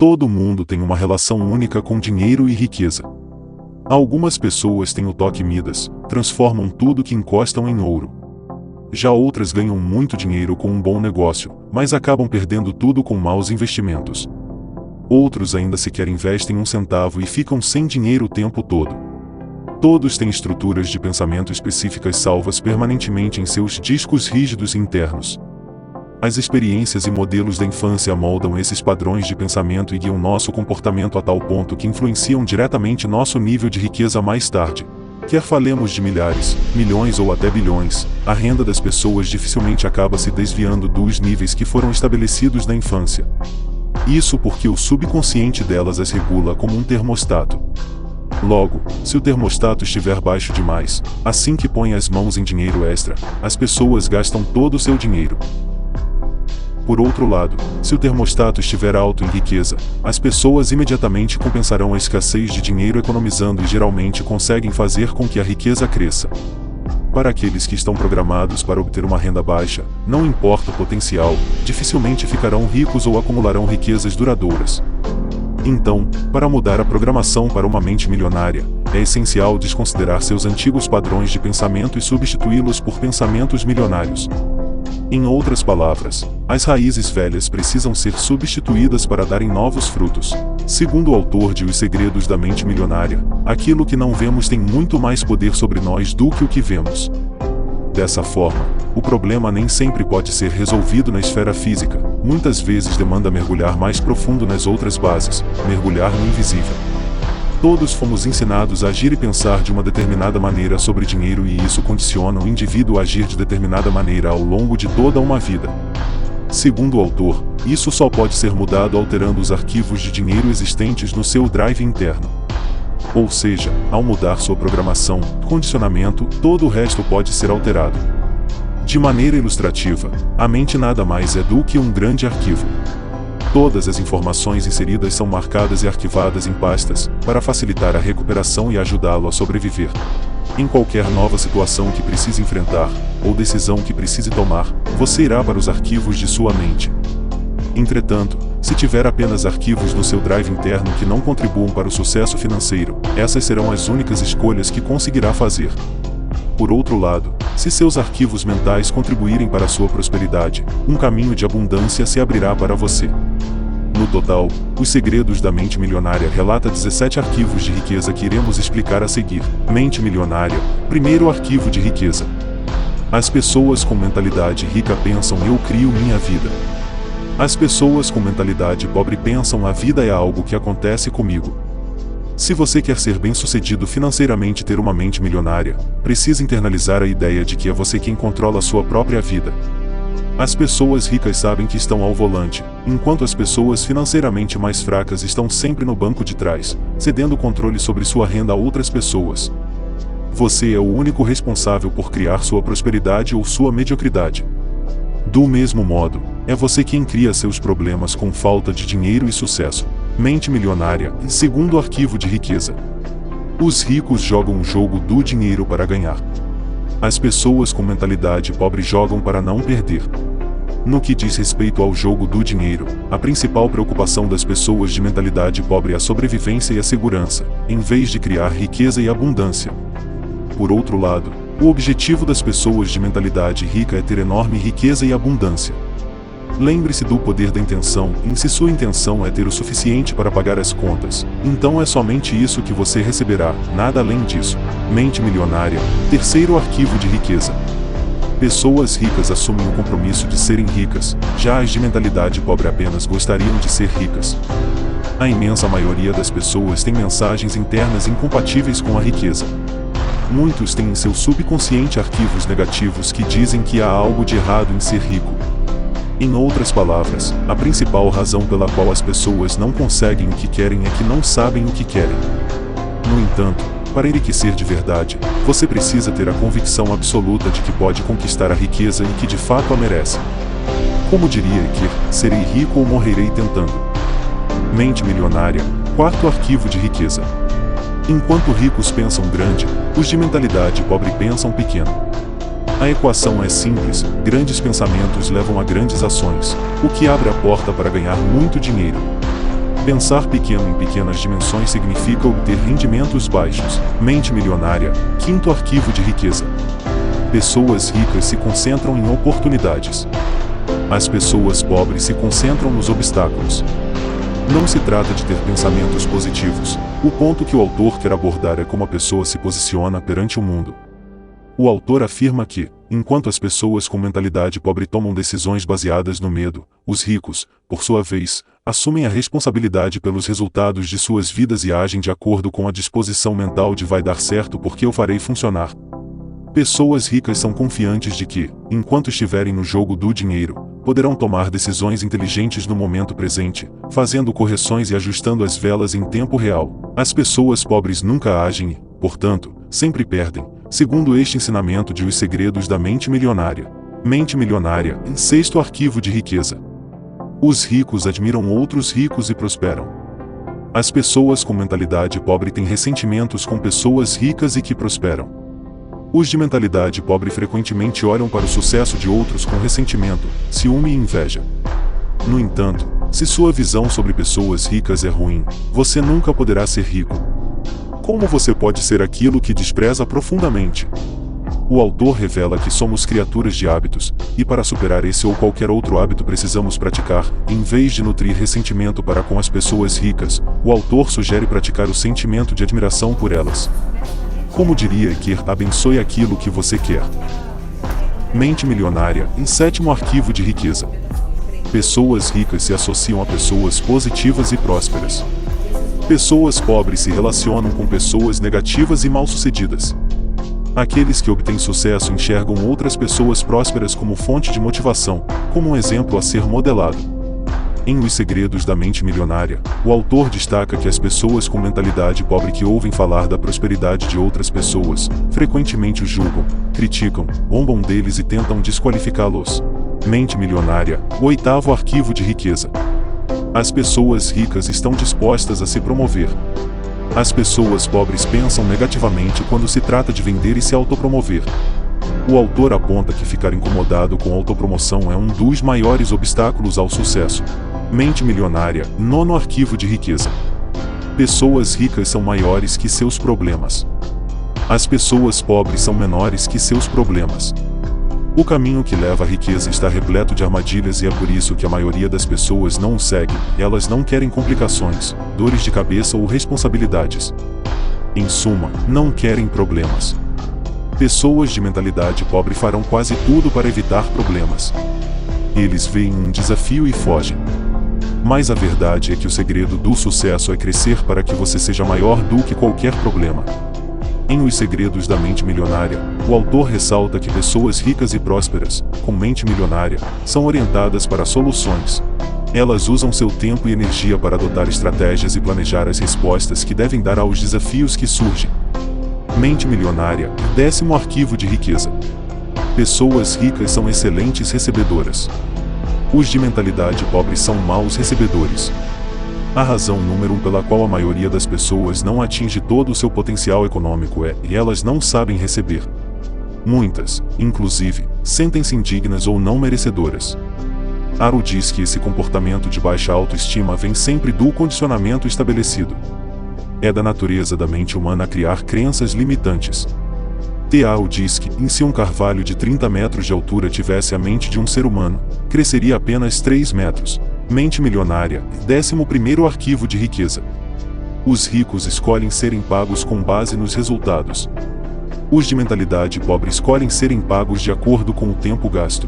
Todo mundo tem uma relação única com dinheiro e riqueza. Algumas pessoas têm o toque Midas, transformam tudo que encostam em ouro. Já outras ganham muito dinheiro com um bom negócio, mas acabam perdendo tudo com maus investimentos. Outros ainda sequer investem um centavo e ficam sem dinheiro o tempo todo. Todos têm estruturas de pensamento específicas salvas permanentemente em seus discos rígidos internos. As experiências e modelos da infância moldam esses padrões de pensamento e guiam nosso comportamento a tal ponto que influenciam diretamente nosso nível de riqueza mais tarde. Quer falemos de milhares, milhões ou até bilhões, a renda das pessoas dificilmente acaba se desviando dos níveis que foram estabelecidos na infância. Isso porque o subconsciente delas as regula como um termostato. Logo, se o termostato estiver baixo demais, assim que põe as mãos em dinheiro extra, as pessoas gastam todo o seu dinheiro. Por outro lado, se o termostato estiver alto em riqueza, as pessoas imediatamente compensarão a escassez de dinheiro economizando e geralmente conseguem fazer com que a riqueza cresça. Para aqueles que estão programados para obter uma renda baixa, não importa o potencial, dificilmente ficarão ricos ou acumularão riquezas duradouras. Então, para mudar a programação para uma mente milionária, é essencial desconsiderar seus antigos padrões de pensamento e substituí-los por pensamentos milionários. Em outras palavras, as raízes velhas precisam ser substituídas para darem novos frutos. Segundo o autor de Os Segredos da Mente Milionária, aquilo que não vemos tem muito mais poder sobre nós do que o que vemos. Dessa forma, o problema nem sempre pode ser resolvido na esfera física, muitas vezes demanda mergulhar mais profundo nas outras bases, mergulhar no invisível. Todos fomos ensinados a agir e pensar de uma determinada maneira sobre dinheiro e isso condiciona o indivíduo a agir de determinada maneira ao longo de toda uma vida. Segundo o autor, isso só pode ser mudado alterando os arquivos de dinheiro existentes no seu drive interno. Ou seja, ao mudar sua programação, condicionamento, todo o resto pode ser alterado. De maneira ilustrativa, a mente nada mais é do que um grande arquivo. Todas as informações inseridas são marcadas e arquivadas em pastas, para facilitar a recuperação e ajudá-lo a sobreviver. Em qualquer nova situação que precise enfrentar, ou decisão que precise tomar, você irá para os arquivos de sua mente. Entretanto, se tiver apenas arquivos no seu drive interno que não contribuam para o sucesso financeiro, essas serão as únicas escolhas que conseguirá fazer. Por outro lado, se seus arquivos mentais contribuírem para a sua prosperidade, um caminho de abundância se abrirá para você. No total, Os Segredos da Mente Milionária relata 17 arquivos de riqueza que iremos explicar a seguir. Mente Milionária, primeiro arquivo de riqueza. As pessoas com mentalidade rica pensam: eu crio minha vida. As pessoas com mentalidade pobre pensam: a vida é algo que acontece comigo. Se você quer ser bem-sucedido financeiramente e ter uma mente milionária, precisa internalizar a ideia de que é você quem controla a sua própria vida. As pessoas ricas sabem que estão ao volante, enquanto as pessoas financeiramente mais fracas estão sempre no banco de trás, cedendo o controle sobre sua renda a outras pessoas. Você é o único responsável por criar sua prosperidade ou sua mediocridade. Do mesmo modo, é você quem cria seus problemas com falta de dinheiro e sucesso. Mente Milionária, segundo arquivo de riqueza. Os ricos jogam o jogo do dinheiro para ganhar. As pessoas com mentalidade pobre jogam para não perder. No que diz respeito ao jogo do dinheiro, a principal preocupação das pessoas de mentalidade pobre é a sobrevivência e a segurança, em vez de criar riqueza e abundância. Por outro lado, o objetivo das pessoas de mentalidade rica é ter enorme riqueza e abundância. Lembre-se do poder da intenção, e se sua intenção é ter o suficiente para pagar as contas, então é somente isso que você receberá, nada além disso. Mente Milionária, terceiro arquivo de riqueza. Pessoas ricas assumem o compromisso de serem ricas, já as de mentalidade pobre apenas gostariam de ser ricas. A imensa maioria das pessoas tem mensagens internas incompatíveis com a riqueza. Muitos têm em seu subconsciente arquivos negativos que dizem que há algo de errado em ser rico. Em outras palavras, a principal razão pela qual as pessoas não conseguem o que querem é que não sabem o que querem. No entanto, para enriquecer de verdade, você precisa ter a convicção absoluta de que pode conquistar a riqueza e que de fato a merece. Como diria Iker, serei rico ou morrerei tentando. Mente Milionária, quarto arquivo de riqueza. Enquanto ricos pensam grande, os de mentalidade pobre pensam pequeno. A equação é simples: grandes pensamentos levam a grandes ações, o que abre a porta para ganhar muito dinheiro. Pensar pequeno em pequenas dimensões significa obter rendimentos baixos. Mente milionária. Quinto arquivo de riqueza. Pessoas ricas se concentram em oportunidades. As pessoas pobres se concentram nos obstáculos. Não se trata de ter pensamentos positivos. O ponto que o autor quer abordar é como a pessoa se posiciona perante o mundo. O autor afirma que, enquanto as pessoas com mentalidade pobre tomam decisões baseadas no medo, os ricos, por sua vez, assumem a responsabilidade pelos resultados de suas vidas e agem de acordo com a disposição mental de vai dar certo porque eu farei funcionar. Pessoas ricas são confiantes de que, enquanto estiverem no jogo do dinheiro, poderão tomar decisões inteligentes no momento presente, fazendo correções e ajustando as velas em tempo real. As pessoas pobres nunca agem e, portanto, sempre perdem, segundo este ensinamento de Os Segredos da Mente Milionária. Mente milionária, em sexto arquivo de riqueza. Os ricos admiram outros ricos e prosperam. As pessoas com mentalidade pobre têm ressentimentos com pessoas ricas e que prosperam. Os de mentalidade pobre frequentemente olham para o sucesso de outros com ressentimento, ciúme e inveja. No entanto, se sua visão sobre pessoas ricas é ruim, você nunca poderá ser rico. Como você pode ser aquilo que despreza profundamente? O autor revela que somos criaturas de hábitos, e para superar esse ou qualquer outro hábito precisamos praticar, em vez de nutrir ressentimento para com as pessoas ricas, o autor sugere praticar o sentimento de admiração por elas. Como diria Iker, abençoe aquilo que você quer. Mente milionária, em sétimo arquivo de riqueza. Pessoas ricas se associam a pessoas positivas e prósperas. Pessoas pobres se relacionam com pessoas negativas e mal-sucedidas. Aqueles que obtêm sucesso enxergam outras pessoas prósperas como fonte de motivação, como um exemplo a ser modelado. Em Os Segredos da Mente Milionária, o autor destaca que as pessoas com mentalidade pobre que ouvem falar da prosperidade de outras pessoas, frequentemente os julgam, criticam, zombam deles e tentam desqualificá-los. Mente milionária, o oitavo arquivo de riqueza. As pessoas ricas estão dispostas a se promover. As pessoas pobres pensam negativamente quando se trata de vender e se autopromover. O autor aponta que ficar incomodado com autopromoção é um dos maiores obstáculos ao sucesso. Mente milionária, nono arquivo de riqueza. Pessoas ricas são maiores que seus problemas. As pessoas pobres são menores que seus problemas. O caminho que leva à riqueza está repleto de armadilhas e é por isso que a maioria das pessoas não o segue. Elas não querem complicações, dores de cabeça ou responsabilidades. Em suma, não querem problemas. Pessoas de mentalidade pobre farão quase tudo para evitar problemas. Eles veem um desafio e fogem. Mas a verdade é que o segredo do sucesso é crescer para que você seja maior do que qualquer problema. Em Os Segredos da Mente Milionária, o autor ressalta que pessoas ricas e prósperas, com mente milionária, são orientadas para soluções. Elas usam seu tempo e energia para adotar estratégias e planejar as respostas que devem dar aos desafios que surgem. Mente milionária, décimo arquivo de riqueza. Pessoas ricas são excelentes recebedoras. Os de mentalidade pobre são maus recebedores. A razão número 1 pela qual a maioria das pessoas não atinge todo o seu potencial econômico é que elas não sabem receber. Muitas, inclusive, sentem-se indignas ou não merecedoras. Aro diz que esse comportamento de baixa autoestima vem sempre do condicionamento estabelecido. É da natureza da mente humana criar crenças limitantes. Tao diz que, se um carvalho de 30 metros de altura tivesse a mente de um ser humano, cresceria apenas 3 metros. Mente milionária, 11º arquivo de riqueza. Os ricos escolhem serem pagos com base nos resultados. Os de mentalidade pobre escolhem serem pagos de acordo com o tempo gasto.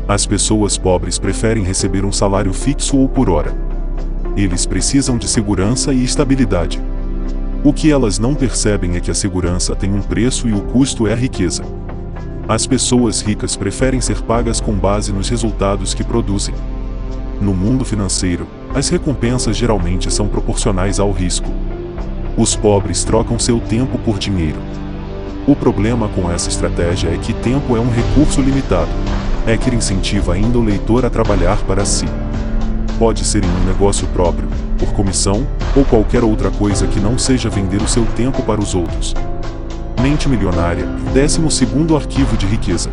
As pessoas pobres preferem receber um salário fixo ou por hora. Eles precisam de segurança e estabilidade. O que elas não percebem é que a segurança tem um preço e o custo é a riqueza. As pessoas ricas preferem ser pagas com base nos resultados que produzem. No mundo financeiro, as recompensas geralmente são proporcionais ao risco. Os pobres trocam seu tempo por dinheiro. O problema com essa estratégia é que tempo é um recurso limitado. Eker incentiva ainda o leitor a trabalhar para si. Pode ser em um negócio próprio, por comissão, ou qualquer outra coisa que não seja vender o seu tempo para os outros. Mente milionária, 12º arquivo de riqueza.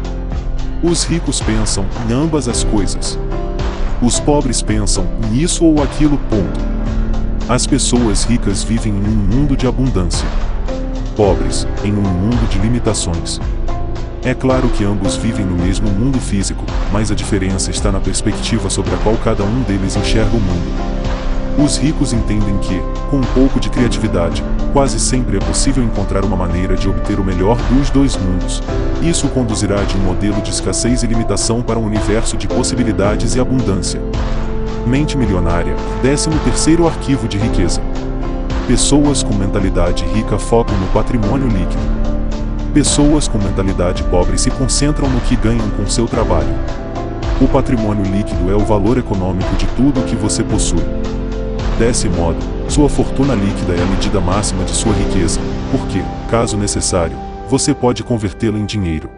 Os ricos pensam em ambas as coisas. Os pobres pensam nisso ou aquilo, ponto. As pessoas ricas vivem em um mundo de abundância. Pobres, em um mundo de limitações. É claro que ambos vivem no mesmo mundo físico, mas a diferença está na perspectiva sobre a qual cada um deles enxerga o mundo. Os ricos entendem que, com um pouco de criatividade, quase sempre é possível encontrar uma maneira de obter o melhor dos dois mundos. Isso conduzirá de um modelo de escassez e limitação para um universo de possibilidades e abundância. Mente milionária, 13º arquivo de riqueza. Pessoas com mentalidade rica focam no patrimônio líquido. Pessoas com mentalidade pobre se concentram no que ganham com seu trabalho. O patrimônio líquido é o valor econômico de tudo o que você possui. Desse modo, sua fortuna líquida é a medida máxima de sua riqueza, porque, caso necessário, você pode convertê-la em dinheiro.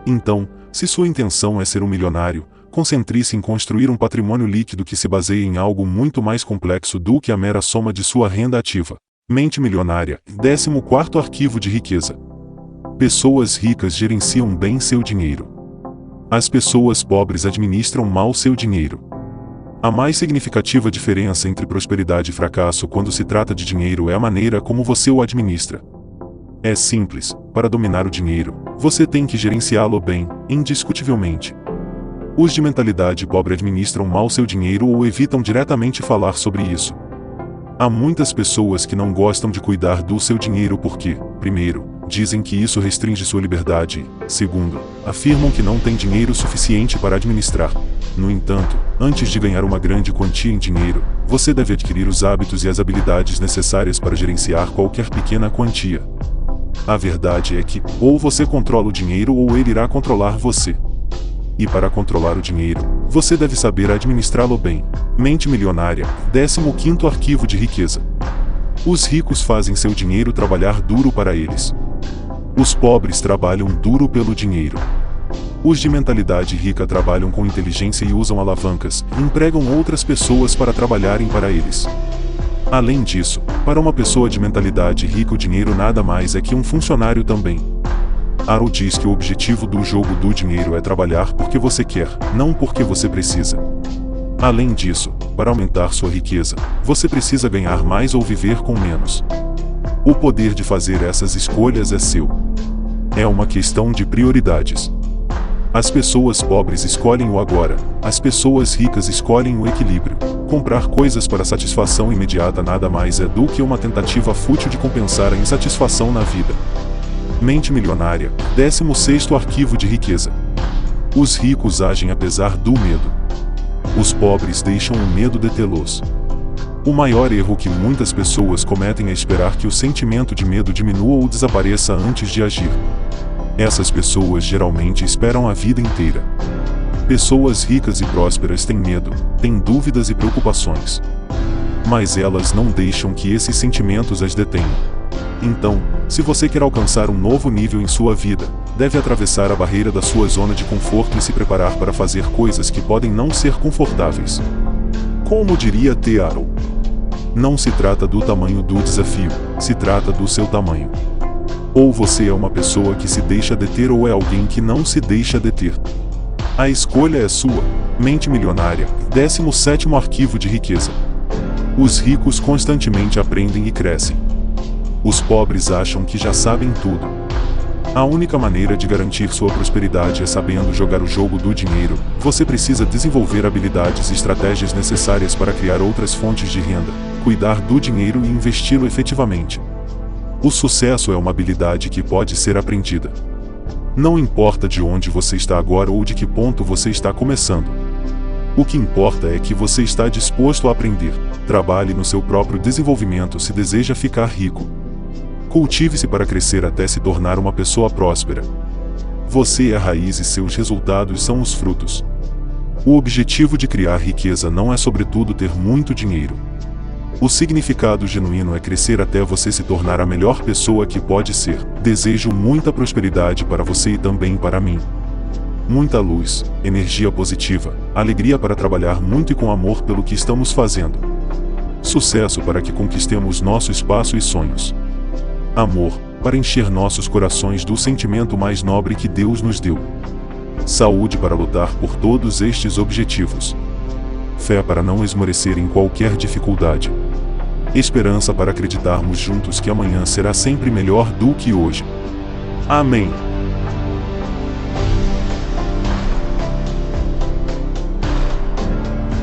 Então, se sua intenção é ser um milionário, concentre-se em construir um patrimônio líquido que se baseie em algo muito mais complexo do que a mera soma de sua renda ativa. Mente milionária, 14º arquivo de riqueza. Pessoas ricas gerenciam bem seu dinheiro. As pessoas pobres administram mal seu dinheiro. A mais significativa diferença entre prosperidade e fracasso quando se trata de dinheiro é a maneira como você o administra. É simples, para dominar o dinheiro, você tem que gerenciá-lo bem, indiscutivelmente. Os de mentalidade pobre administram mal seu dinheiro ou evitam diretamente falar sobre isso. Há muitas pessoas que não gostam de cuidar do seu dinheiro porque, primeiro, dizem que isso restringe sua liberdade e, segundo, afirmam que não têm dinheiro suficiente para administrar. No entanto, antes de ganhar uma grande quantia em dinheiro, você deve adquirir os hábitos e as habilidades necessárias para gerenciar qualquer pequena quantia. A verdade é que, ou você controla o dinheiro ou ele irá controlar você. E para controlar o dinheiro, você deve saber administrá-lo bem. Mente milionária, 15º arquivo de riqueza. Os ricos fazem seu dinheiro trabalhar duro para eles. Os pobres trabalham duro pelo dinheiro. Os de mentalidade rica trabalham com inteligência e usam alavancas, e empregam outras pessoas para trabalharem para eles. Além disso, para uma pessoa de mentalidade rica o dinheiro nada mais é que um funcionário também. Arrow diz que o objetivo do jogo do dinheiro é trabalhar porque você quer, não porque você precisa. Além disso, para aumentar sua riqueza, você precisa ganhar mais ou viver com menos. O poder de fazer essas escolhas é seu. É uma questão de prioridades. As pessoas pobres escolhem o agora, as pessoas ricas escolhem o equilíbrio. Comprar coisas para satisfação imediata nada mais é do que uma tentativa fútil de compensar a insatisfação na vida. Mente milionária, 16º arquivo de riqueza. Os ricos agem apesar do medo. Os pobres deixam o medo detê-los. O maior erro que muitas pessoas cometem é esperar que o sentimento de medo diminua ou desapareça antes de agir. Essas pessoas geralmente esperam a vida inteira. Pessoas ricas e prósperas têm medo, têm dúvidas e preocupações. Mas elas não deixam que esses sentimentos as detenham. Então, se você quer alcançar um novo nível em sua vida, deve atravessar a barreira da sua zona de conforto e se preparar para fazer coisas que podem não ser confortáveis. Como diria T. Harrow, não se trata do tamanho do desafio, se trata do seu tamanho. Ou você é uma pessoa que se deixa deter ou é alguém que não se deixa deter. A escolha é sua. Mente milionária, 17º arquivo de riqueza. Os ricos constantemente aprendem e crescem. Os pobres acham que já sabem tudo. A única maneira de garantir sua prosperidade é sabendo jogar o jogo do dinheiro. Você precisa desenvolver habilidades e estratégias necessárias para criar outras fontes de renda, cuidar do dinheiro e investi-lo efetivamente. O sucesso é uma habilidade que pode ser aprendida. Não importa de onde você está agora ou de que ponto você está começando. O que importa é que você está disposto a aprender. Trabalhe no seu próprio desenvolvimento se deseja ficar rico. Cultive-se para crescer até se tornar uma pessoa próspera. Você é a raiz e seus resultados são os frutos. O objetivo de criar riqueza não é sobretudo ter muito dinheiro. O significado genuíno é crescer até você se tornar a melhor pessoa que pode ser. Desejo muita prosperidade para você e também para mim. Muita luz, energia positiva, alegria para trabalhar muito e com amor pelo que estamos fazendo. Sucesso para que conquistemos nosso espaço e sonhos. Amor, para encher nossos corações do sentimento mais nobre que Deus nos deu. Saúde para lutar por todos estes objetivos. Fé para não esmorecer em qualquer dificuldade. esperança para acreditarmos juntos que amanhã será sempre melhor do que hoje. Amém.